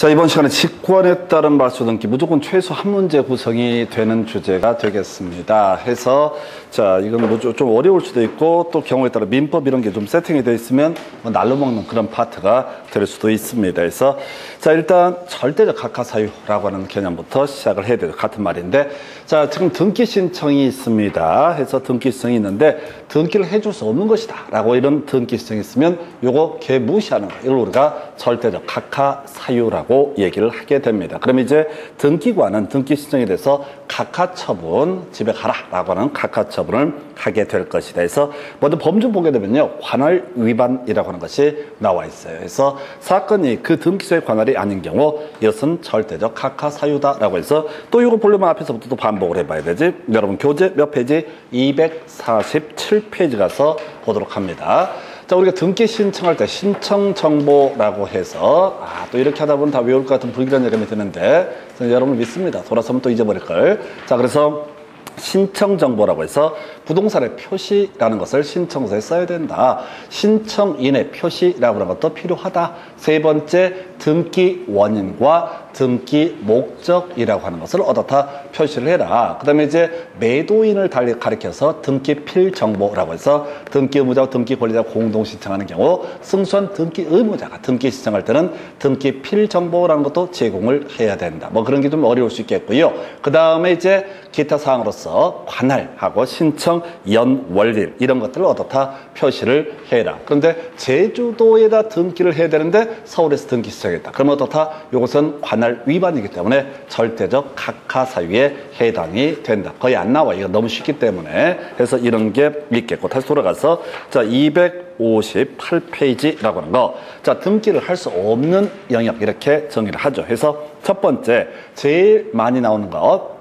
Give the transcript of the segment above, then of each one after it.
자, 이번 시간에 직권에 따른 말소 등기 무조건 최소 한 문제 구성이 되는 주제가 되겠습니다. 해서 자, 이건 뭐 좀 어려울 수도 있고 또 경우에 따라 민법 이런 게 좀 세팅이 되어 있으면 뭐 날로 먹는 그런 파트가 될 수도 있습니다. 그래서 자, 일단 절대적 각하사유라고 하는 개념부터 시작을 해야 돼요. 같은 말인데 자, 지금 등기 신청이 있습니다. 해서 등기 신청이 있는데 등기를 해줄 수 없는 것이다 라고 이런 등기 신청이 있으면 요거 개무시하는 거, 이걸 우리가 절대적 각하사유라고 얘기를 하게 됩니다. 그럼 이제 등기관은 등기 신청에 대해서 각하처분, 집에 가라 라고 하는 각하처분을 하게 될 것이다. 그래서 먼저 범주 보게 되면요, 관할 위반이라고 하는 것이 나와 있어요. 그래서 사건이 그 등기소의 관할이 아닌 경우 이것은 절대적 각하사유다라고 해서 또 이거 보려면 앞에서부터 또 반복을 해봐야 되지. 여러분 교재 몇 페이지? 247페이지 가서 보도록 합니다. 자, 우리가 등기 신청할 때 신청 정보라고 해서 또 이렇게 하다 보면 다 외울 것 같은 불길한 예감이 드는데 여러분 믿습니다. 돌아서면 또 잊어버릴 걸. 자, 그래서 신청 정보라고 해서 부동산의 표시라는 것을 신청서에 써야 된다. 신청인의 표시라고 하는 것도 필요하다. 세 번째, 등기 원인과 등기 목적이라고 하는 것을 어떻다 표시를 해라. 그 다음에 이제 매도인을 가리켜서 등기필 정보라고 해서 등기 의무자와 등기 권리자가 공동 신청하는 경우 승소한 등기 의무자가 등기 신청할 때는 등기필 정보라는 것도 제공을 해야 된다. 뭐 그런 게 좀 어려울 수 있겠고요. 그 다음에 이제 기타 사항으로서 관할하고 신청 연월일 이런 것들을 어떻다 표시를 해라. 그런데 제주도에다 등기를 해야 되는데 서울에서 등기 신청했다. 그러면 어떻다? 이것은 관할 위반이기 때문에 절대적 각하사유에 해당이 된다. 거의 안 나와. 이거 너무 쉽기 때문에. 그래서 이런 게 있겠고. 다시 돌아가서 자, 258페이지라고 하는 거. 자, 등기를 할 수 없는 영역 이렇게 정의를 하죠. 그래서 첫 번째 제일 많이 나오는 것,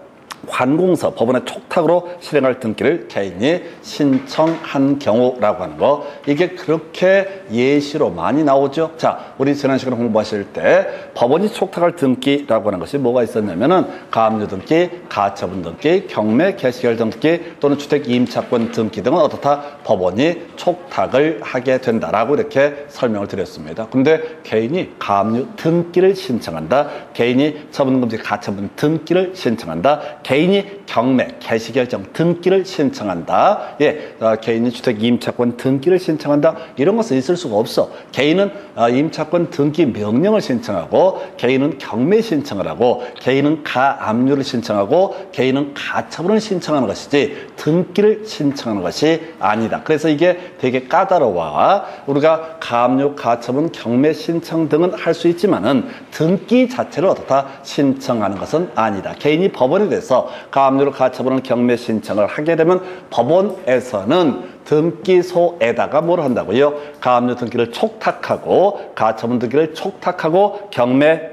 관공서, 법원의 촉탁으로 실행할 등기를 개인이 신청한 경우라고 하는 거. 이게 그렇게 예시로 많이 나오죠. 자, 우리 지난 시간에 공부하실 때 법원이 촉탁할 등기라고 하는 것이 뭐가 있었냐면은 가압류 등기, 가처분 등기, 경매 개시결정 등기 또는 주택 임차권 등기 등은 어떻다? 법원이 촉탁을 하게 된다라고 이렇게 설명을 드렸습니다. 근데 개인이 가압류 등기를 신청한다. 개인이 처분금지 가처분 등기를 신청한다. 개인이 경매, 개시결정 등기를 신청한다. 예, 개인이 주택 임차권 등기를 신청한다. 이런 것은 있을 수가 없어. 개인은 임차권 등기 명령을 신청하고, 개인은 경매 신청을 하고, 개인은 가압류를 신청하고, 개인은 가처분을 신청하는 것이지 등기를 신청하는 것이 아니다. 그래서 이게 되게 까다로워. 우리가 가압류, 가처분, 경매 신청 등은 할 수 있지만은 등기 자체를 어떻다 신청하는 것은 아니다. 개인이 법원에 대해서 가압류를 가처분을 경매 신청을 하게 되면 법원에서는 등기소에다가 뭘 한다고요? 가압류 등기를 촉탁하고 가처분 등기를 촉탁하고 경매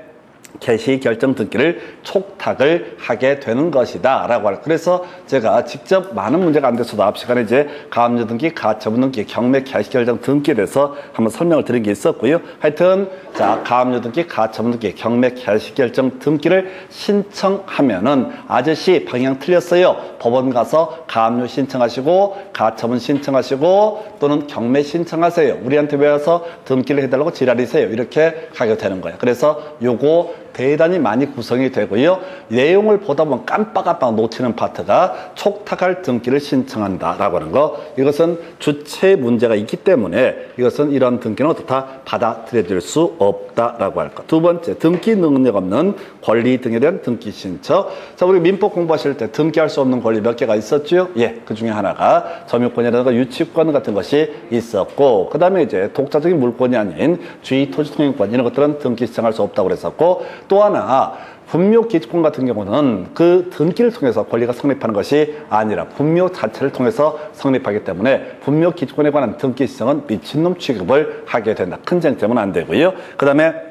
개시 결정 등기를 촉탁을 하게 되는 것이다 라고 할. 그래서 제가 직접 많은 문제가 안 됐어도 앞 시간에 이제 가압류 등기, 가처분 등기, 경매 개시 결정 등기에 대해서 한번 설명을 드린 게 있었고요. 하여튼 자, 가압류 등기, 가처분 등기, 경매 개시 결정 등기를 신청하면은 아저씨 방향 틀렸어요. 법원 가서 가압류 신청하시고 가처분 신청하시고 또는 경매 신청하세요. 우리한테 왜 와서 등기를 해달라고 지랄이세요. 이렇게 하게 되는 거예요. 그래서 요거 대단히 많이 구성이 되고요. 내용을 보다 보면 깜빡깜빡 놓치는 파트가 촉탁할 등기를 신청한다라고 하는 거. 이것은 주체 문제가 있기 때문에 이것은 이런 등기는 어떻다? 받아들여질 수 없다라고 할 것. 두 번째, 등기 능력 없는 권리 등에 대한 등기 신청. 자, 우리 민법 공부하실 때 등기할 수 없는 권리 몇 개가 있었죠? 예, 그 중에 하나가 점유권이라든가 유치권 같은 것이 있었고, 그 다음에 이제 독자적인 물권이 아닌 주의 토지 통행권 이런 것들은 등기 신청할 수 없다고 그랬었고, 또 하나 분묘 기지권 같은 경우는 그 등기를 통해서 권리가 성립하는 것이 아니라 분묘 자체를 통해서 성립하기 때문에 분묘 기지권에 관한 등기 신청은 미친놈 취급을 하게 된다. 큰 쟁점은 안 되고요. 그 다음에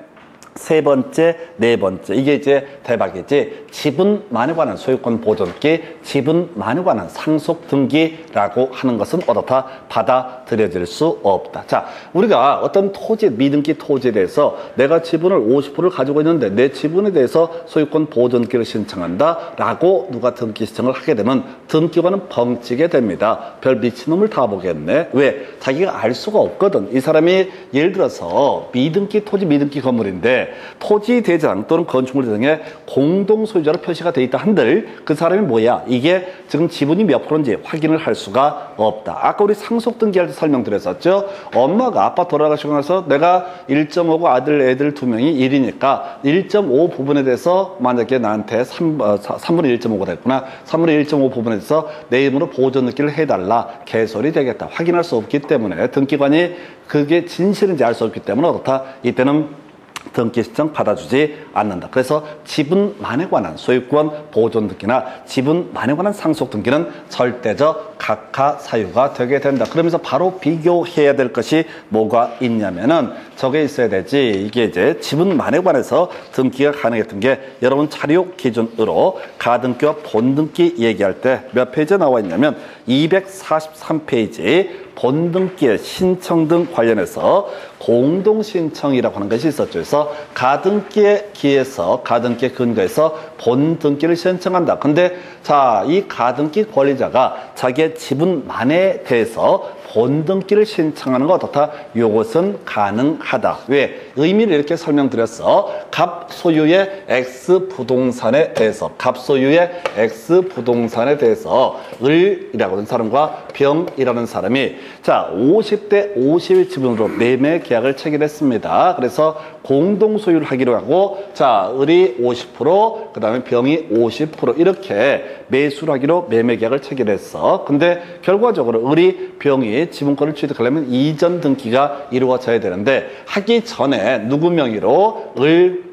세 번째, 네 번째, 이게 이제 대박이지. 지분만에 관한 소유권 보존기, 지분만에 관한 상속 등기라고 하는 것은 어떻다? 받아들여질 수 없다. 자, 우리가 어떤 토지, 미등기 토지에 대해서 내가 지분을 50%를 가지고 있는데 내 지분에 대해서 소유권 보존기를 신청한다라고 누가 등기 신청을 하게 되면 등기관은 벙찌게 됩니다. 별 미친놈을 다 보겠네. 왜? 자기가 알 수가 없거든. 이 사람이 예를 들어서 미등기 토지, 미등기 건물인데 만약에 토지 대장 또는 건축물 대장에 공동 소유자로 표시가 돼 있다 한들 그 사람이 뭐야? 이게 지금 지분이 몇 프로인지 확인을 할 수가 없다. 아까 우리 상속 등기할 때 설명드렸었죠. 엄마가 아빠 돌아가시고 나서 내가 1.5고 아들 애들 2명이 1이니까 1.5 부분에 대해서 만약에 나한테 3분의 1.5가 됐구나. 3분의 1.5 부분에 대해서 내 이름으로 보존 등기를 해달라. 개설이 되겠다. 확인할 수 없기 때문에 등기관이 그게 진실인지 알 수 없기 때문에 어떻다. 이때는 등기 신청 받아주지 않는다. 그래서 지분만에 관한 소유권 보존 등기나 지분만에 관한 상속 등기는 절대적 각하 사유가 되게 된다. 그러면서 바로 비교해야 될 것이 뭐가 있냐면은 저게 있어야 되지. 이게 이제 지분만에 관해서 등기가 가능했던 게 여러분 자료 기준으로 가등기와 본등기 얘기할 때 몇 페이지에 나와 있냐면 243페이지 본등기의 신청 등 관련해서 공동신청이라고 하는 것이 있었죠. 그래서 가등기에 기해서 가등기에 근거해서 본등기를 신청한다. 근데 자, 이 가등기 권리자가 자기의 지분만에 대해서 본등기를 신청하는 거 어떻다? 요것은 가능하다. 왜? 의미를 이렇게 설명드렸어. 갑소유의 X부동산에 대해서 갑소유의 X부동산에 대해서 을이라고 하는 사람과 병이라는 사람이 자 50대 50의 지분으로 매매 계약을 체결했습니다. 그래서 공동소유를 하기로 하고 자 을이 50% 그 다음에 병이 50% 이렇게 매수를 하기로 매매 계약을 체결했어. 근데 결과적으로 을이 병이 지분권을 취득하려면 이전 등기가 이루어져야 되는데 하기 전에 누구 명의로 을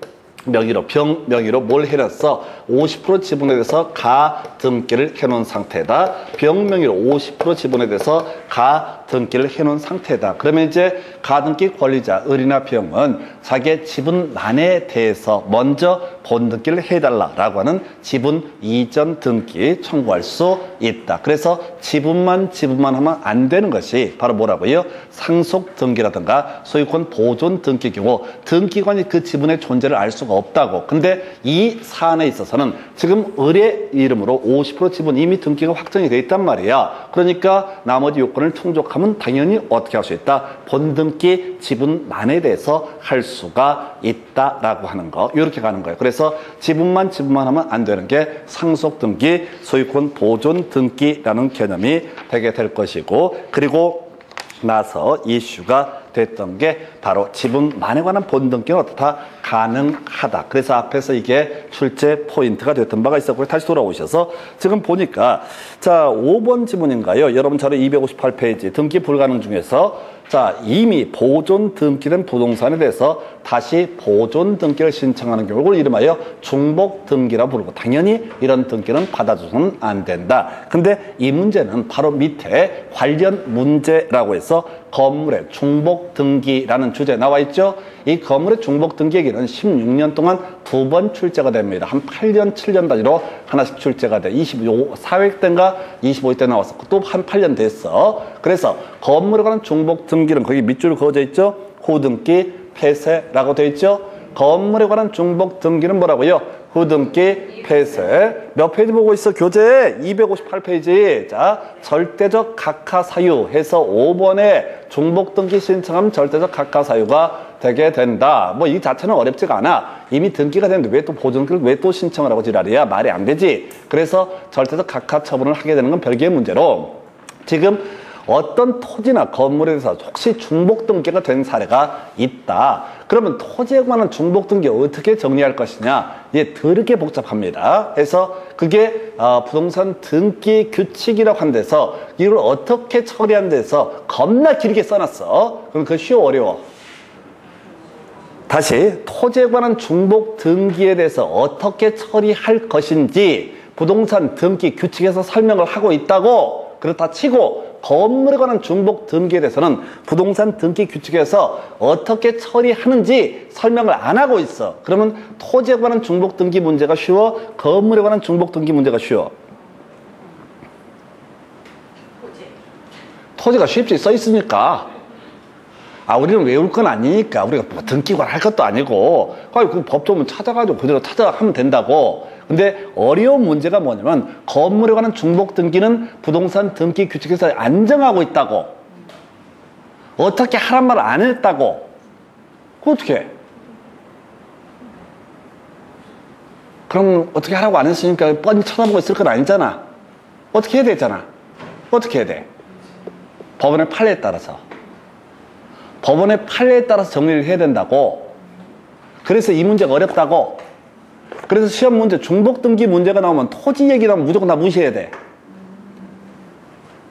명의로 병 명의로 뭘 해놨어? 50% 지분에 대해서 가 등기를 해놓은 상태다. 병 명의로 50% 지분에 대해서 가 등기를 해놓은 상태다. 그러면 이제 가등기 권리자 을이나 병은 자기의 지분만에 대해서 먼저 본등기를 해달라라고 하는 지분 이전 등기 청구할 수 있다. 그래서 지분만 하면 안 되는 것이 바로 뭐라고요? 상속 등기라든가 소유권 보존 등기 경우 등기관이 그 지분의 존재를 알 수가 없다고. 근데 이 사안에 있어서는 지금 을의 이름으로 50% 지분 이미 등기가 확정이 돼 있단 말이야. 그러니까 나머지 요건을 충족하면 당연히 어떻게 할 수 있다? 본등기 지분만에 대해서 할 수가 있다라고 하는 거. 이렇게 가는 거예요. 그래서 지분만 하면 안 되는 게 상속 등기, 소유권 보존 등기라는 개념이 되게 될 것이고, 그리고 나서 이슈가 됐던 게 바로 지분만에 관한 본등기는 어떻다? 가능하다. 그래서 앞에서 이게 출제 포인트가 됐던 바가 있었고 다시 돌아오셔서 지금 보니까 자 5번 지문인가요? 여러분 자료 258페이지 등기 불가능 중에서 자 이미 보존 등기된 부동산에 대해서 다시 보존 등기를 신청하는 경우를 이름하여 중복 등기라 부르고 당연히 이런 등기는 받아줘서는 안 된다. 근데 이 문제는 바로 밑에 관련 문제라고 해서 건물의 중복 등기라는 주제 나와 있죠. 이 건물의 중복 등기 얘기는 16년 동안 2번 출제가 됩니다. 한 8년, 7년 단위로 하나씩 출제가 돼. 4회 때인가 25회 때 나왔었고 또 한 8년 됐어. 그래서 건물에 관한 중복 등기는 거기 밑줄 그어져 있죠. 후등기 폐쇄라고 되어 있죠. 건물에 관한 중복 등기는 뭐라고요? 후등기 폐쇄. 몇 페이지 보고 있어? 교재 258페이지. 자, 절대적 각하 사유 해서 5번에 중복 등기 신청하면 절대적 각하 사유가 되게 된다. 뭐 이 자체는 어렵지가 않아. 이미 등기가 됐는데 왜 또 보존 등기를 왜 또 신청을 하고 지랄이야? 말이 안 되지. 그래서 절대적 각하 처분을 하게 되는 건 별개의 문제로 지금 어떤 토지나 건물에 대해서 혹시 중복 등기가 된 사례가 있다. 그러면 토지에 관한 중복 등기 어떻게 정리할 것이냐? 이게 더럽게 복잡합니다. 그래서 그게 부동산 등기 규칙이라고 한 데서 이걸 어떻게 처리한 데서 겁나 길게 써놨어. 그럼 그거 쉬워 어려워? 다시 토지에 관한 중복 등기에 대해서 어떻게 처리할 것인지 부동산 등기 규칙에서 설명을 하고 있다고. 그렇다 치고 건물에 관한 중복 등기에 대해서는 부동산 등기 규칙에서 어떻게 처리하는지 설명을 안 하고 있어. 그러면 토지에 관한 중복 등기 문제가 쉬워? 건물에 관한 중복 등기 문제가 쉬워? 토지가 쉽지 써 있으니까. 우리는 외울 건 아니니까. 우리가 뭐 등기관 할 것도 아니고. 그 법조문 찾아가지고 그대로 찾아가면 된다고. 근데 어려운 문제가 뭐냐면 건물에 관한 중복 등기는 부동산 등기 규칙에서 안정하고 있다고. 어떻게 하란 말을 안 했다고. 그거 어떻게 해? 그럼 어떻게 하라고 안 했으니까 뻔히 쳐다보고 있을 건 아니잖아. 어떻게 해야 되잖아. 어떻게 해야 돼? 법원의 판례에 따라서. 법원의 판례에 따라서 정리를 해야 된다고. 그래서 이 문제가 어렵다고. 그래서 시험 문제, 중복등기 문제가 나오면 토지 얘기 나오면 무조건 다 무시해야 돼.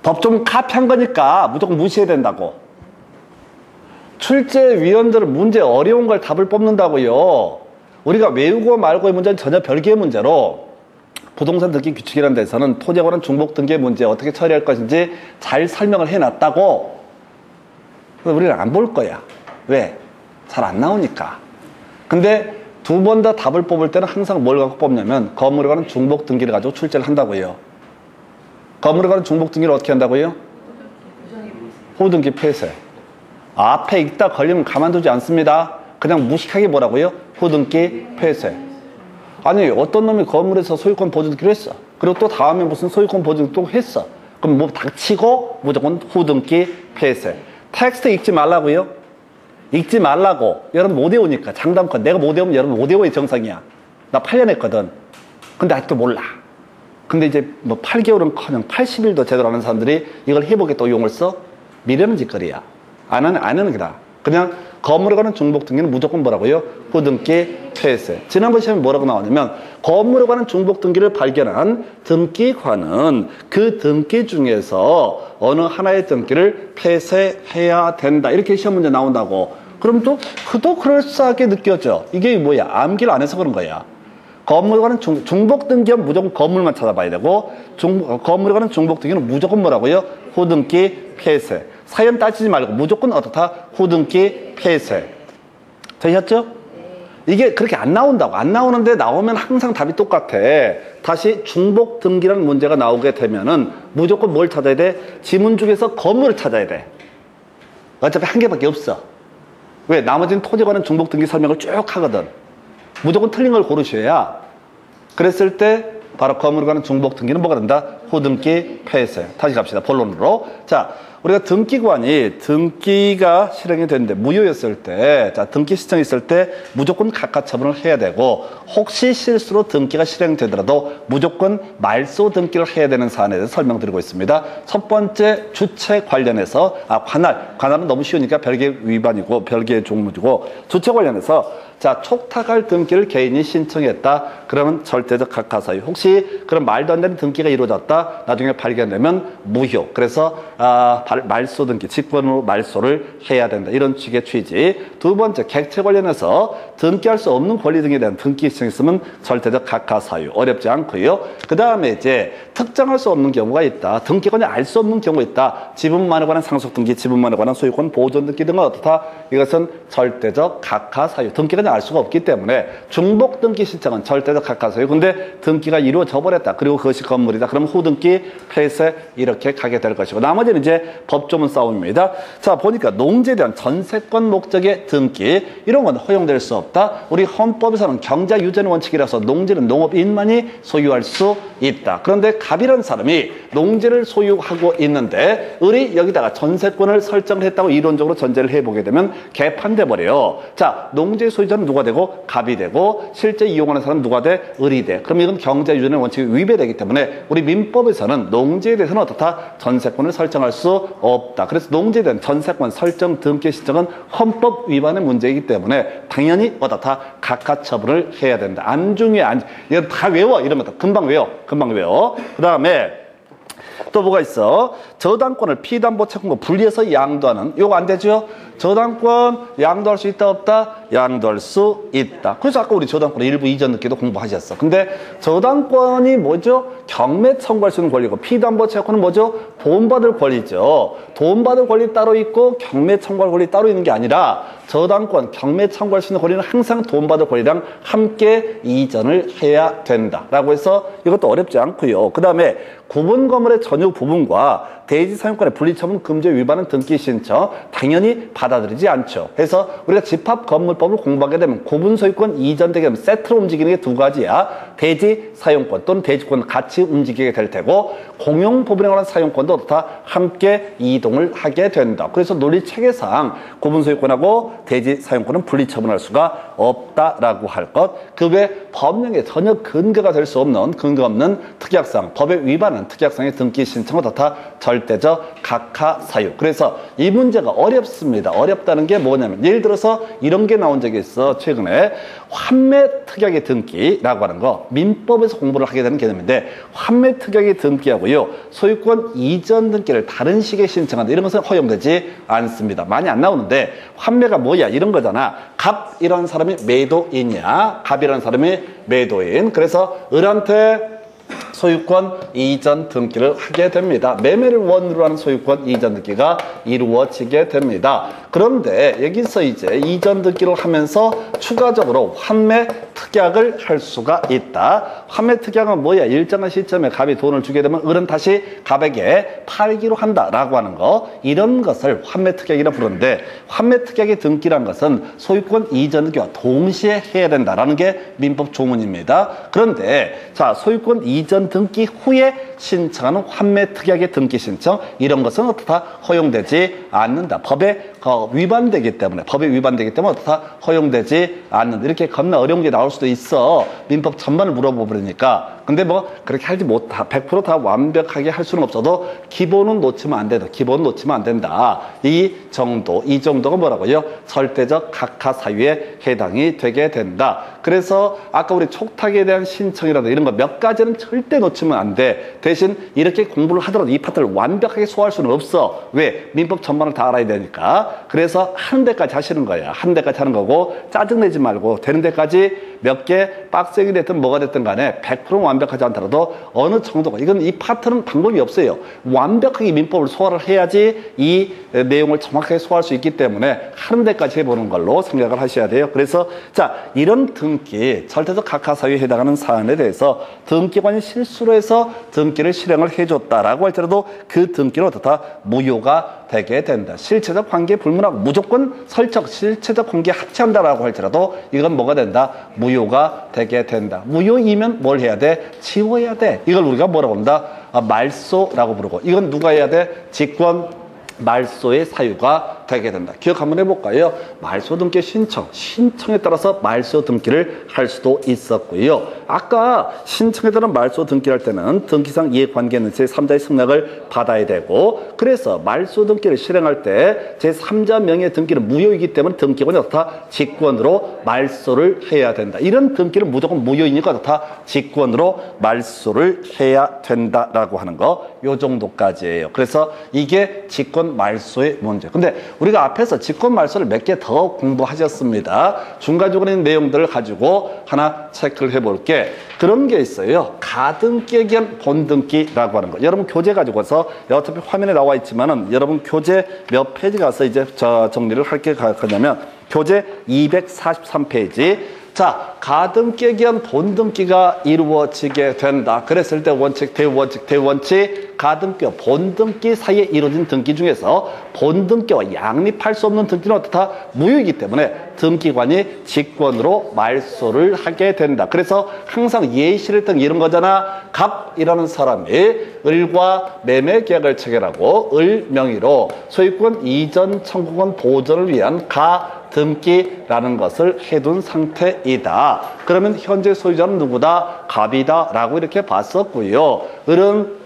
법조문 카피한 거니까 무조건 무시해야 된다고. 출제위원들은 문제 어려운 걸 답을 뽑는다고요. 우리가 외우고 말고의 문제는 전혀 별개의 문제로 부동산 등기 규칙이라는 데서는 토지에 관한 중복등기의 문제 어떻게 처리할 것인지 잘 설명을 해놨다고. 그래서 우리는 안 볼 거야. 왜? 잘 안 나오니까. 근데 두 번 다 답을 뽑을 때는 항상 뭘 갖고 뽑냐면 건물에 관한 중복등기를 가지고 출제를 한다고요. 건물에 관한 중복등기를 어떻게 한다고요? 호등기 폐쇄. 앞에 읽다 걸리면 가만두지 않습니다. 그냥 무식하게 뭐라고요? 호등기 폐쇄. 아니 어떤 놈이 건물에서 소유권 보존등기를 했어. 그리고 또 다음에 무슨 소유권 보존등기 또 했어. 그럼 뭐 닥치고 무조건 호등기 폐쇄. 텍스트 읽지 말라고요? 읽지 말라고. 여러분 못 외우니까. 장담권. 내가 못 외우면 여러분 못 외워의 정상이야. 나 8년 했거든. 근데 아직도 몰라. 근데 이제 뭐 8개월은커녕 80일도 제대로 안 하는 사람들이 이걸 해보겠다고 용을 써? 미련은 짓거리야. 안 하는 게 나아. 그냥 건물에 관한 중복등기는 무조건 뭐라고요? 호등기 폐쇄. 지난번 시험에 뭐라고 나왔냐면 건물에 관한 중복등기를 발견한 등기관은 그 등기 중에서 어느 하나의 등기를 폐쇄해야 된다. 이렇게 시험 문제 나온다고. 그럼 또 그럴싸하게 느껴져. 이게 뭐야? 암기를 안 해서 그런 거야. 건물에 관한 중복등기는 무조건 건물만 찾아봐야 되고 건물에 관한 중복등기는 무조건 뭐라고요? 호등기 폐쇄. 사연 따지지 말고 무조건 어떻다? 호등기 폐쇄. 되셨죠? 이게 그렇게 안 나온다고. 안 나오는데 나오면 항상 답이 똑같아. 다시 중복등기라는 문제가 나오게 되면은 무조건 뭘 찾아야 돼? 지문 중에서 건물을 찾아야 돼. 어차피 한 개밖에 없어. 왜? 나머지는 토지에 관한 중복등기 설명을 쭉 하거든. 무조건 틀린 걸 고르셔야. 그랬을 때 바로 건물에 관한 중복등기는 뭐가 된다? 호등기 폐쇄. 다시 갑시다. 본론으로. 자, 우리가 등기가 실행이 되는데 무효였을 때, 자, 등기 시청이 있을 때 무조건 각하 처분을 해야 되고, 혹시 실수로 등기가 실행되더라도 무조건 말소 등기를 해야 되는 사안에 대해서 설명드리고 있습니다. 첫 번째 주체 관련해서, 관할은 너무 쉬우니까 별개 위반이고 별개의 종목이고, 주체 관련해서 자, 촉탁할 등기를 개인이 신청했다. 그러면 절대적 각하 사유. 혹시 그런 말도 안 되는 등기가 이루어졌다. 나중에 발견되면 무효. 그래서 말소 등기, 직권으로 말소를 해야 된다. 이런 식의 취지. 두 번째, 객체 관련해서 등기할 수 없는 권리 등에 대한 등기 신청이 있으면 절대적 각하 사유. 어렵지 않고요. 그 다음에 이제 특정할 수 없는 경우가 있다. 등기권이 알 수 없는 경우가 있다. 지분만에 관한 상속 등기, 지분만에 관한 소유권 보존 등기 등은 어떻다? 이것은 절대적 각하 사유. 등기권이 알 수가 없기 때문에 중복 등기 신청은 절대적 각하 사유. 근데 등기가 이루어져 버렸다. 그리고 그것이 건물이다. 그럼 후등기 폐쇄 이렇게 가게 될 것이고, 나머지는 이제 법조문 싸움입니다. 자, 보니까 농지에 대한 전세권 목적의 등기, 이런 건 허용될 수 없다. 우리 헌법에서는 경자 유전 원칙이라서 농지는 농업인만이 소유할 수 있다. 그런데 갑이라는 사람이 농지를 소유하고 있는데 을이 여기다가 전세권을 설정했다고 이론적으로 전제를 해보게 되면 개판돼 버려요. 자, 농지 소유자는 누가 되고? 갑이 되고, 실제 이용하는 사람은 누가 돼? 을이 돼. 그럼 이건 경자 유전의 원칙이 위배되기 때문에 우리 민법에서는 농지에 대해서는 어떻다? 전세권을 설정할 수 없다. 그래서 농지에 대한 전세권 설정 등기 신청은 헌법 위반의 문제이기 때문에 당연히 어떻다? 각하 처분을 해야 된다. 안중에 이거 다 외워. 이러면 금방 외워. 그 다음에 또 뭐가 있어? 저당권을 피담보 채권과 분리해서 양도하는, 요거 안 되죠? 저당권 양도할 수 있다 없다? 양도할 수 있다. 그래서 아까 우리 저당권 일부 이전 늦게도 공부하셨어. 근데 저당권이 뭐죠? 경매 청구할 수 있는 권리고, 피담보 채권은 뭐죠? 돈받을 권리죠. 돈받을 권리 따로 있고 경매 청구할 권리 따로 있는 게 아니라 저당권, 경매 청구할 수 있는 권리는 항상 돈받을 권리랑 함께 이전을 해야 된다라고 해서 이것도 어렵지 않고요. 그 다음에 구분 건물의 전유 부분과 대지 사용권의 분리처분 금지 위반은 등기 신청 당연히 받아들이지 않죠. 그래서 우리가 집합건물법을 공부하게 되면 구분 소유권 이전되게 되면 세트로 움직이는 게 두 가지야. 대지 사용권 또는 대지권 같이 움직이게 될 테고 공용 부분에 관한 사용권도 다 함께 이동을 하게 된다. 그래서 논리 체계상 구분 소유권하고 대지 사용권은 분리처분할 수가 없다라고 할 것. 그 외 법령에 전혀 근거가 될 수 없는 근거 없는 특약상, 법에 위반한 특약상의 등기 신청은 다 절대적 각하 사유. 그래서 이 문제가 어렵습니다. 어렵다는 게 뭐냐면 예를 들어서 이런 게 나온 적이 있어. 최근에 환매 특약의 등기라고 하는 거 민법에서 공부를 하게 되는 개념인데 환매 특약의 등기하고요 소유권 이전 등기를 다른 식의 신청한다. 이런 것은 허용되지 않습니다. 많이 안 나오는데 환매가 뭐야 이런 거잖아. 갑이라는 사람이 매도인이야. 갑이라는 사람이 매도인. 그래서 을한테 소유권 이전 등기를 하게 됩니다. 매매를 원으로 하는 소유권 이전 등기가 이루어지게 됩니다. 그런데 여기서 이제 이전 등기를 하면서 추가적으로 환매 특약을 할 수가 있다. 환매 특약은 뭐야? 일정한 시점에 갑이 돈을 주게 되면 을은 다시 갑에게 팔기로 한다라고 하는 거. 이런 것을 환매 특약이라 부르는데 환매 특약의 등기란 것은 소유권 이전 등기와 동시에 해야 된다라는 게 민법 조문입니다. 그런데 자 소유권 이전 등기 후에 신청하는 환매 특약의 등기 신청 이런 것은 다 허용되지 않는다. 법에 위반되기 때문에 다 허용되지 않는다. 이렇게 겁나 어려운 게 나올 수도 있어. 민법 전반을 물어보니까. 근데 뭐 그렇게 하지 못하 100% 다 완벽하게 할 수는 없어도 기본은 놓치면 안 된다. 기본은 놓치면 안 된다. 이 정도가 뭐라고요? 절대적 각하 사유에 해당이 되게 된다. 그래서 아까 우리 촉탁에 대한 신청이라든가 이런 거 몇 가지는 절대 놓치면 안 돼. 대신 이렇게 공부를 하더라도 이 파트를 완벽하게 소화할 수는 없어. 왜? 민법 전반을 다 알아야 되니까. 그래서 하는 데까지 하시는 거야. 하는 데까지 하는 거고 짜증내지 말고 되는 데까지 몇 개 빡세게 됐든 뭐가 됐든 간에 100% 완벽하지 않더라도 어느 정도가 이건 이 파트는 방법이 없어요. 완벽하게 민법을 소화를 해야지 이 내용을 정확하게 소화할 수 있기 때문에 하는 데까지 해보는 걸로 생각을 하셔야 돼요. 그래서 자 이런 등기 절대적 각하 사유에 해당하는 사안에 대해서 등기관이 실수로 해서 등기를 실행을 해줬다라고 할지라도 그 등기는 어떻다 무효가 되게 된다. 실체적 관계 불문하고 무조건 설정 실체적 관계 합치한다라고 할지라도 이건 뭐가 된다? 무효가 되게 된다. 무효이면 뭘 해야 돼? 지워야 돼. 이걸 우리가 뭐라고 한다? 말소라고 부르고 이건 누가 해야 돼? 직권 말소의 사유가 되게 된다. 기억 한번 해볼까요? 말소 등기 신청에 따라서 말소 등기를 할 수도 있었고요. 아까 신청에 따른 말소 등기를 할 때는 등기상 이해관계 있는 제3자의 승낙을 받아야 되고 그래서 말소 등기를 실행할 때 제3자 명의 등기는 무효이기 때문에 등기관이 어떻다? 직권으로 말소를 해야 된다. 이런 등기는 무조건 무효이니까 어떻다? 직권으로 말소를 해야 된다라고 하는 거. 요 정도까지예요. 그래서 이게 직권 말소의 문제. 근데 우리가 앞에서 직권 말소를 몇 개 더 공부하셨습니다. 중간중간에 있는 내용들을 가지고 하나 체크를 해볼게. 그런 게 있어요. 가등기에 기한 본등기라고 하는 거. 여러분 교재 가지고 와서 어차피 화면에 나와 있지만은 여러분 교재 몇 페이지 가서 이제 정리를 할 게 가냐면 교재 243페이지. 자, 가등기에 기한 본등기가 이루어지게 된다. 그랬을 때 원칙, 대원칙, 가등기와 본등기 사이에 이루어진 등기 중에서 본등기와 양립할 수 없는 등기는 어떻다? 무효이기 때문에 등기관이 직권으로 말소를 하게 된다. 그래서 항상 예시를 했던 이런 거잖아. 갑이라는 사람이 을과 매매 계약을 체결하고 을 명의로 소유권 이전 청구권 보전을 위한 등기라는 것을 해둔 상태이다. 그러면 현재 소유자는 누구다? 갑이다 라고 이렇게 봤었고요. 을은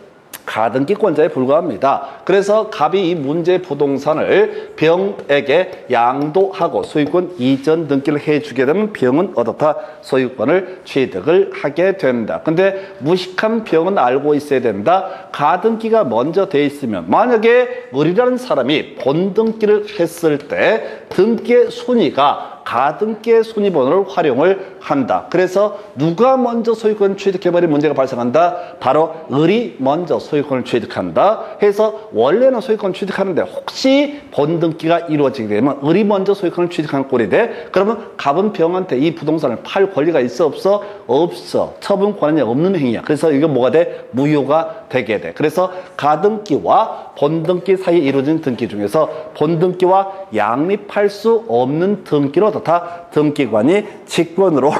가등기권자에 불과합니다. 그래서 갑이 이 문제 부동산을 병에게 양도하고 소유권 이전 등기를 해주게 되면 병은 어떻다? 소유권을 취득을 하게 된다. 근데 무식한 병은 알고 있어야 된다. 가등기가 먼저 돼 있으면 만약에 을이라는 사람이 본등기를 했을 때 등기의 순위가 가등기의 순위번호를 활용을 한다. 그래서 누가 먼저 소유권을 취득해버린 문제가 발생한다? 바로 을이 먼저 소유권을 취득한다. 해서 원래는 소유권을 취득하는데 혹시 본등기가 이루어지게 되면 을이 먼저 소유권을 취득하는 꼴이 돼? 그러면 갑은 병한테 이 부동산을 팔 권리가 있어 없어? 없어. 처분 권한이 없는 행위야. 그래서 이게 뭐가 돼? 무효가 되게 돼. 그래서 가등기와 본등기 사이에 이루어진 등기 중에서 본등기와 양립할 수 없는 등기로 어떻다? 등기관이 직권으로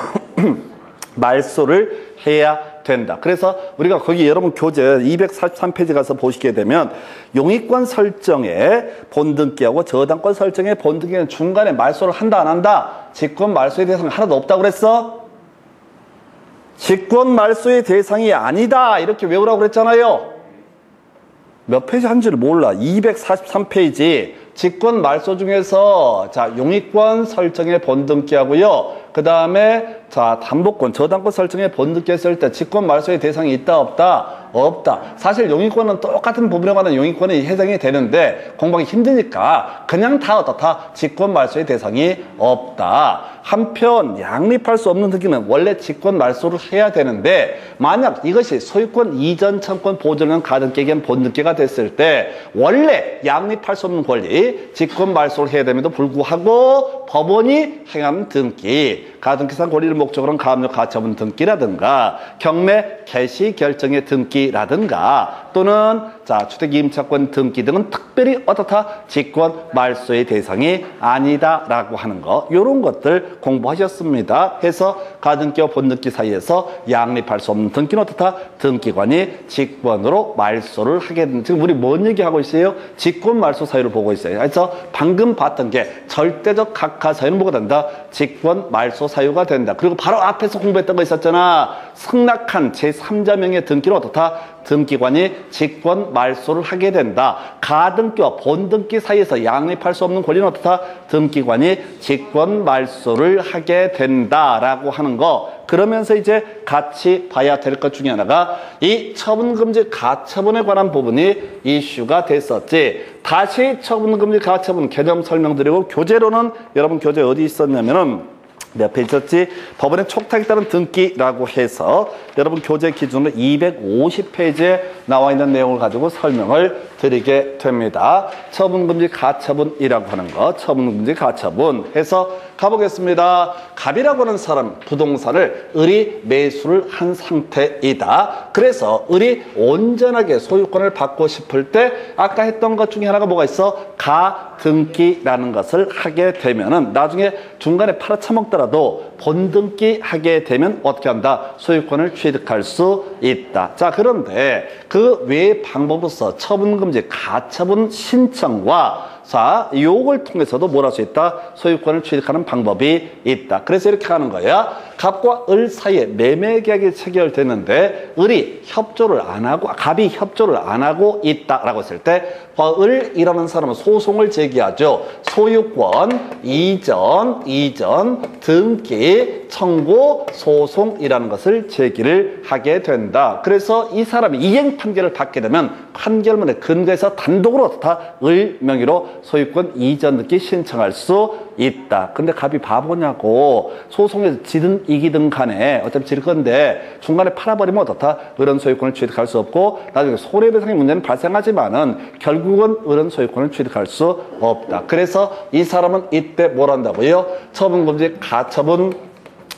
말소를 해야 된다. 그래서 우리가 거기 여러분 교재 243페이지 가서 보시게 되면 용익권 설정에 본등기하고 저당권 설정에 본등기는 중간에 말소를 한다 안 한다? 직권 말소의 대상이 하나도 없다고 그랬어? 직권 말소의 대상이 아니다 이렇게 외우라고 그랬잖아요. 몇 페이지 한지를 몰라. 243페이지 직권 말소 중에서 자 용익권 설정의 본등기하고요. 그 다음에 자 담보권 저당권 설정의 본등기 했을 때 직권 말소의 대상이 있다 없다? 없다. 사실 용익권은 똑같은 부분에 관한 용익권이 해당이 되는데 공부하기 힘드니까 그냥 다 어떻다? 직권 말소의 대상이 없다. 한편 양립할 수 없는 등기는 원래 직권 말소를 해야 되는데 만약 이것이 소유권 이전 청권 보존형 가등기에겐 본등기가 됐을 때 원래 양립할 수 없는 권리 직권 말소를 해야 됨에도 불구하고 법원이 행하는 등기 가등기상 권리를 목적으로 한 가압류 가처분 등기라든가 경매 개시 결정의 등기라든가 또는 자 주택임차권 등기 등은 특별히 어떻다? 직권 말소의 대상이 아니다라고 하는 거 이런 것들 공부하셨습니다. 해서 가등기와 본등기 사이에서 양립할 수 없는 등기는 어떻다? 등기관이 직권으로 말소를 하게 된다. 지금 우리 뭔 얘기하고 있어요? 직권 말소 사유를 보고 있어요. 그래서 방금 봤던 게 절대적 각하 사유는 뭐가 된다? 직권 말소 사유가 된다. 그리고 바로 앞에서 공부했던 거 있었잖아. 승낙한 제3자명의 등기는 어떻다? 등기관이 직권 말소를 하게 된다. 가등기와 본등기 사이에서 양립할 수 없는 권리는 어떻다? 등기관이 직권 말소를 하게 된다라고 하는 거. 그러면서 이제 같이 봐야 될 것 중에 하나가 이 처분금지 가처분에 관한 부분이 이슈가 됐었지. 다시 처분금지 가처분 개념 설명드리고 교재로는 여러분 교재 어디 있었냐면은 몇 페이지 있었지? 법원의 촉탁에 따른 등기라고 해서 여러분 교재 기준으로 250페이지에 나와 있는 내용을 가지고 설명을 드리게 됩니다. 처분금지 가처분이라고 하는 거, 처분금지 가처분 해서 가보겠습니다. 갑이라고 하는 사람 부동산을 을이 매수를 한 상태이다. 그래서 을이 온전하게 소유권을 받고 싶을 때 아까 했던 것 중에 하나가 뭐가 있어? 가등기라는 것을 하게 되면은 나중에 중간에 팔아쳐먹더라도 본등기 하게 되면 어떻게 한다? 소유권을 취득할 수 있다. 자, 그런데 그 외의 방법으로서 처분금지 가처분 신청과 자, 요걸 통해서도 뭘 할 수 있다? 소유권을 취득하는 방법이 있다. 그래서 이렇게 하는 거야. 갑과 을 사이에 매매 계약이 체결되는데 을이 협조를 안 하고 갑이 협조를 안 하고 있다라고 했을 때 을이라는 사람은 소송을 제기하죠. 소유권 이전 등기 청구 소송이라는 것을 제기를 하게 된다. 그래서 이 사람이 이행 판결을 받게 되면 판결문에 근거해서 단독으로 다 을 명의로 소유권 이전 등기 신청할 수 있다. 근데 갑이 바보냐고. 소송에서 지든 이기든 간에 어차피 질 건데 중간에 팔아버리면 어떻다? 을은 소유권을 취득할 수 없고 나중에 손해배상의 문제는 발생하지만은 결국은 을은 소유권을 취득할 수 없다. 그래서 이 사람은 이때 뭘 한다고요? 처분금지 가처분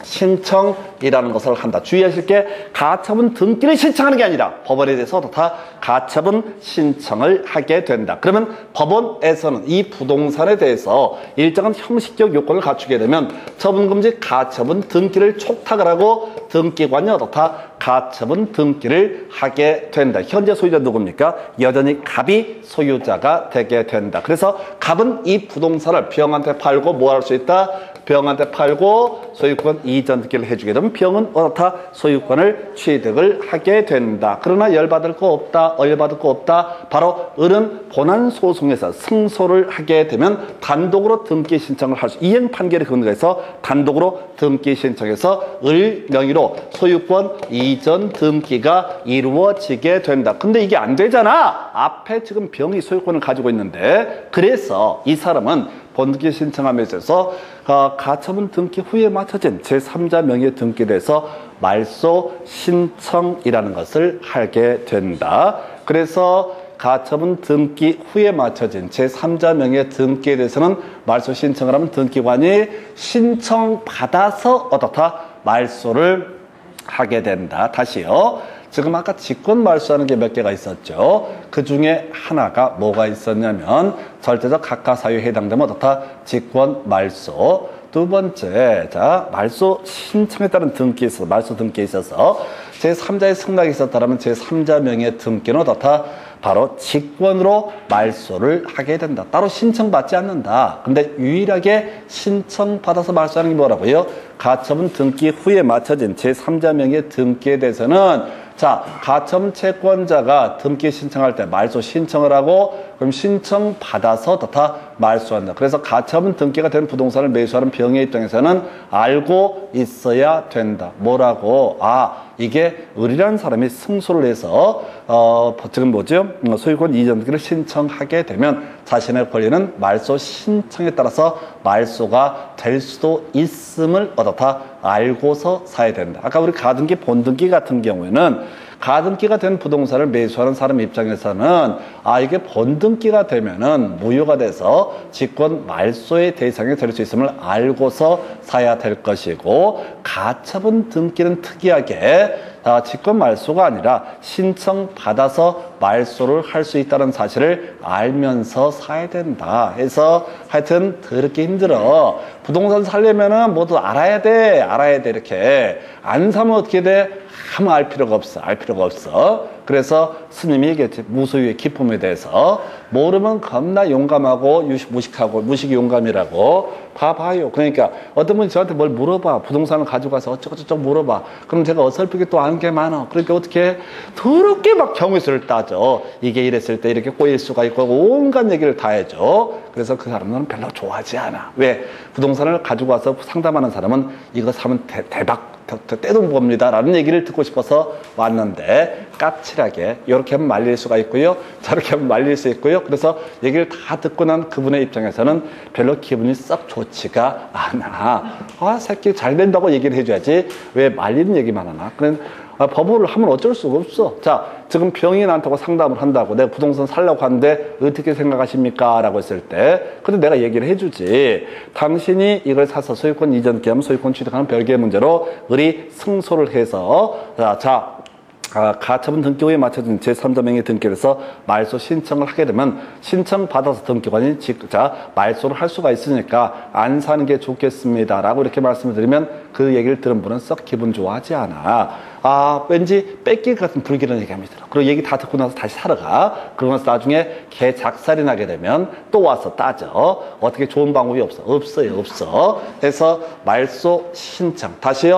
신청이라는 것을 한다. 주의하실 게 가처분 등기를 신청하는 게 아니라 법원에 대해서 다 가처분 신청을 하게 된다. 그러면 법원에서는 이 부동산에 대해서 일정한 형식적 요건을 갖추게 되면 처분금지 가처분 등기를 촉탁을 하고 등기관이 어떻다? 가처분 등기를 하게 된다. 현재 소유자 누굽니까? 여전히 갑이 소유자가 되게 된다. 그래서 갑은 이 부동산을 병한테 팔고 뭐 할 수 있다? 병한테 팔고 소유권 이전 등기를 해주게 되면 병은 어떻다? 소유권을 취득을 하게 된다. 그러나 열받을 거 없다. 열받을 거 없다. 바로 을은 본안 소송에서 승소를 하게 되면 단독으로 등기 신청을 할 수, 이행 판결에 근거해서 단독으로 등기 신청해서 을 명의로 소유권 이전 등기가 이루어지게 된다. 근데 이게 안 되잖아. 앞에 지금 병이 소유권을 가지고 있는데 그래서 이 사람은 본등기 신청함에 있어서 가처분 등기 후에 맞춰진 제3자 명의 등기에 대해서 말소 신청이라는 것을 하게 된다. 그래서 가처분 등기 후에 맞춰진 제3자 명의 등기에 대해서는 말소 신청을 하면 등기관이 신청받아서 어떻다? 말소를 하게 된다. 다시요. 지금 아까 직권 말소하는 게 몇 개가 있었죠. 그 중에 하나가 뭐가 있었냐면 절대적 각하사유에 해당되면 어떻다? 직권 말소. 두 번째, 자, 말소 신청에 따른 등기에 있어서, 말소 등기에 있어서 제3자의 승낙이 있었다면 제3자 명의 등기는 어떻다? 바로 직권으로 말소를 하게 된다. 따로 신청받지 않는다. 근데 유일하게 신청받아서 말소하는 게 뭐라고요? 가처분 등기 후에 맞춰진 제3자 명의 등기에 대해서는 자, 가처분 채권자가 등기 신청할 때 말소 신청을 하고 그럼 신청받아서 다 말소한다. 그래서 가처분 등기가 된 부동산을 매수하는 병의 입장에서는 알고 있어야 된다. 뭐라고? 아, 이게 을이라는 사람이 승소를 해서 지금 뭐죠? 소유권 이전 등기를 신청하게 되면 자신의 권리는 말소 신청에 따라서 말소가 될 수도 있음을 어떻다 알고서 사야 된다. 아까 우리 가등기, 본등기 같은 경우에는 가등기가 된 부동산을 매수하는 사람 입장에서는 아, 이게 본등기가 되면은 무효가 돼서 직권 말소의 대상이 될 수 있음을 알고서 사야 될 것이고, 가처분 등기는 특이하게 직권 말소가 아니라 신청받아서 말소를 할 수 있다는 사실을 알면서 사야 된다 해서 하여튼 더럽게 힘들어. 부동산 살려면은 모두 알아야 돼 이렇게. 안 사면 어떻게 돼? 아무 알 필요가 없어. 알 필요가 없어. 그래서 스님이 얘기했지. 무소유의 기쁨에 대해서. 모르면 겁나 용감하고 무식하고 무식이 용감이라고. 봐봐요. 그러니까 어떤 분이 저한테 뭘 물어봐. 부동산을 가지고 가서 어쩌고저쩌고 물어봐. 그럼 제가 어설프게 또 아는 게 많아. 그러니까 어떻게 더럽게 막 경우수를 따져. 이게 이랬을 때 이렇게 꼬일 수가 있고 온갖 얘기를 다 해줘. 그래서 그 사람은 별로 좋아하지 않아. 왜? 부동산을 가지고 와서 상담하는 사람은 이거 사면 대박 떼돈 법니다 라는 얘기를 듣고 싶어서 왔는데 까칠하게 이렇게 하면 말릴 수가 있고요, 저렇게 하면 말릴 수 있고요. 그래서 얘기를 다 듣고 난 그분의 입장에서는 별로 기분이 썩 좋지가 않아. 아, 새끼 잘 된다고 얘기를 해줘야지 왜 말리는 얘기만 하나. 그래, 법을 하면 어쩔 수가 없어. 자, 지금 병이 난다고 상담을 한다고 내가 부동산 살려고 하는데 어떻게 생각하십니까? 라고 했을 때 근데 내가 얘기를 해주지. 당신이 이걸 사서 소유권 이전 기하면 소유권 취득하는 별개의 문제로 을이 승소를 해서 가처분 등기 후에 맞춰진 제3자 명의 등기를 해서 말소 신청을 하게 되면 신청받아서 등기관이 말소를 할 수가 있으니까 안 사는 게 좋겠습니다 라고 이렇게 말씀을 드리면 그 얘기를 들은 분은 썩 기분 좋아하지 않아. 아, 왠지 뺏길 것 같은 불길한 얘기 합니다. 그리고 얘기 다 듣고 나서 다시 사러 가. 그러고 나서 나중에 개 작살이 나게 되면 또 와서 따져. 어떻게 좋은 방법이 없어? 없어. 그래서 말소 신청. 다시요.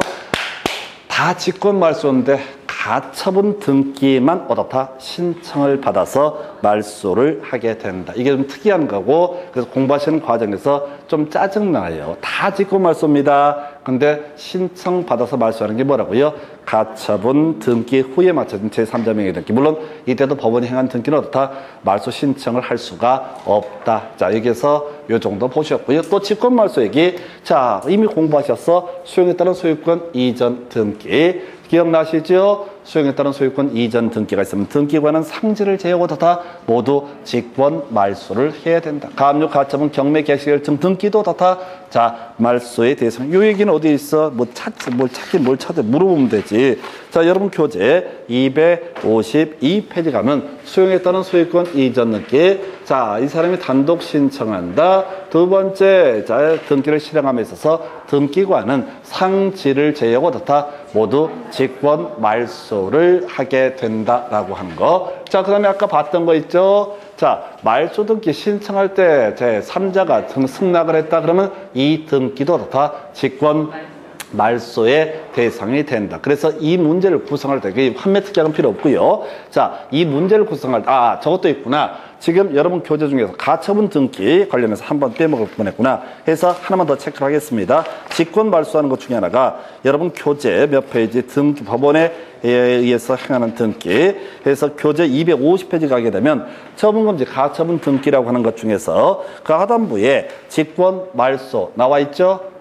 다 직권 말소인데 가처분 등기만 어떻다? 신청을 받아서 말소를 하게 된다. 이게 좀 특이한 거고, 그래서 공부하시는 과정에서 좀 짜증나요. 다 직권 말소입니다. 근데 신청받아서 말소하는 게 뭐라고요? 가처분 등기 후에 맞춰진 제3자 명의 등기. 물론 이때도 법원이 행한 등기는 어떻다? 말소 신청을 할 수가 없다. 자, 여기서 요 정도 보셨고요. 또 직권 말소 얘기. 자, 이미 공부하셔서 수용에 따른 소유권 이전 등기. 기억나시죠? 수용에 따른 소유권 이전 등기가 있으면 등기관은 상지를 제외하고 다 모두 직권 말소를 해야 된다. 가압류, 가처분, 경매, 객실결정 등기도 다 자, 말소에 대해서는 요 얘기는 어디 있어? 뭘 찾아 물어보면 되지. 자, 여러분 교재 252페이지 가면 수용에 따른 소유권 이전 등기. 자, 이 사람이 단독 신청한다. 두 번째, 자, 등기를 실행함에 있어서 등기관은 상지를 제외하고 다 모두 직권 말소를 하게 된다라고 하는 거. 자, 그 다음에 아까 봤던 거 있죠? 자, 말소 등기 신청할 때 제3자가 승낙을 했다 그러면 이 등기도 다 직권 말소의 대상이 된다. 그래서 이 문제를 구성할 때 판매 특약은 필요 없고요. 자, 이 문제를 구성할 때 저것도 있구나. 지금 여러분 교재 중에서 가처분 등기 관련해서 한번 빼먹을 뻔했구나 해서 하나만 더 체크를 하겠습니다. 직권 말소하는 것 중에 하나가 여러분 교재 몇 페이지 등기 법원에 의해서 행하는 등기 해서 교재 250페이지 가게 되면 처분금지 가처분 등기라고 하는 것 중에서 그 하단부에 직권 말소 나와 있죠?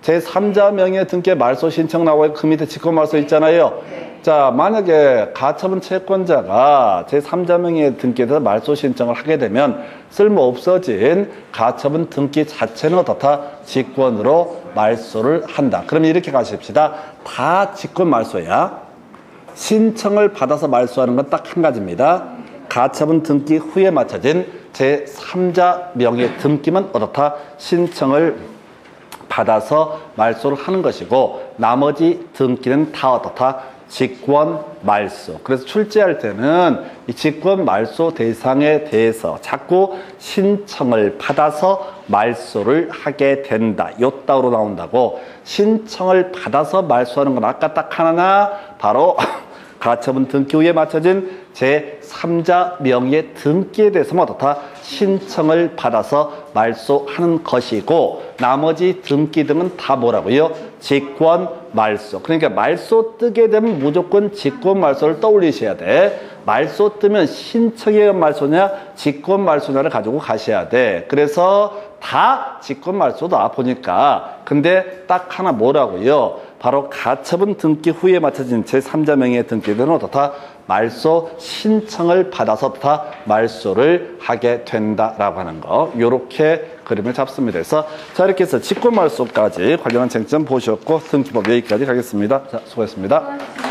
제3자 명의 등기에 말소 신청 나와요. 그 밑에 직권 말소 있잖아요. 자, 만약에 가처분 채권자가 제3자 명의 등기에 대해서 말소 신청을 하게 되면 쓸모 없어진 가처분 등기 자체는 어떻다? 직권으로 말소를 한다. 그러면 이렇게 가십시다. 다 직권 말소야. 신청을 받아서 말소하는 건 딱 한 가지입니다. 가처분 등기 후에 맞춰진 제3자 명의 등기만 어떻다? 신청을 받아서 말소를 하는 것이고 나머지 등기는 다 어떻다? 직권 말소. 그래서 출제할 때는 이 직권 말소 대상에 대해서 자꾸 신청을 받아서 말소를 하게 된다. 요따로 나온다고. 신청을 받아서 말소하는 건 아까 딱 하나 바로 가처분 등기 후에 맞춰진 제3자 명의 등기에 대해서만 어떻다? 신청을 받아서 말소하는 것이고 나머지 등기 등은 다 뭐라고요? 직권 말소. 그러니까 말소 뜨게 되면 무조건 직권 말소를 떠올리셔야 돼. 말소 뜨면 신청에 의한 말소냐 직권 말소냐를 가지고 가셔야 돼. 그래서 다 직권 말소다 보니까. 근데 딱 하나 뭐라고요? 바로 가처분 등기 후에 맞춰진 제3자 명의 등기들은 어떻다? 말소 신청을 받아서 어떻다? 말소를 하게 된다라고 하는 거. 요렇게 그림을 잡습니다. 그래서 자 이렇게 해서 직권 말소까지 관련한 쟁점 보셨고 등기법 여기까지 가겠습니다. 자 수고했습니다.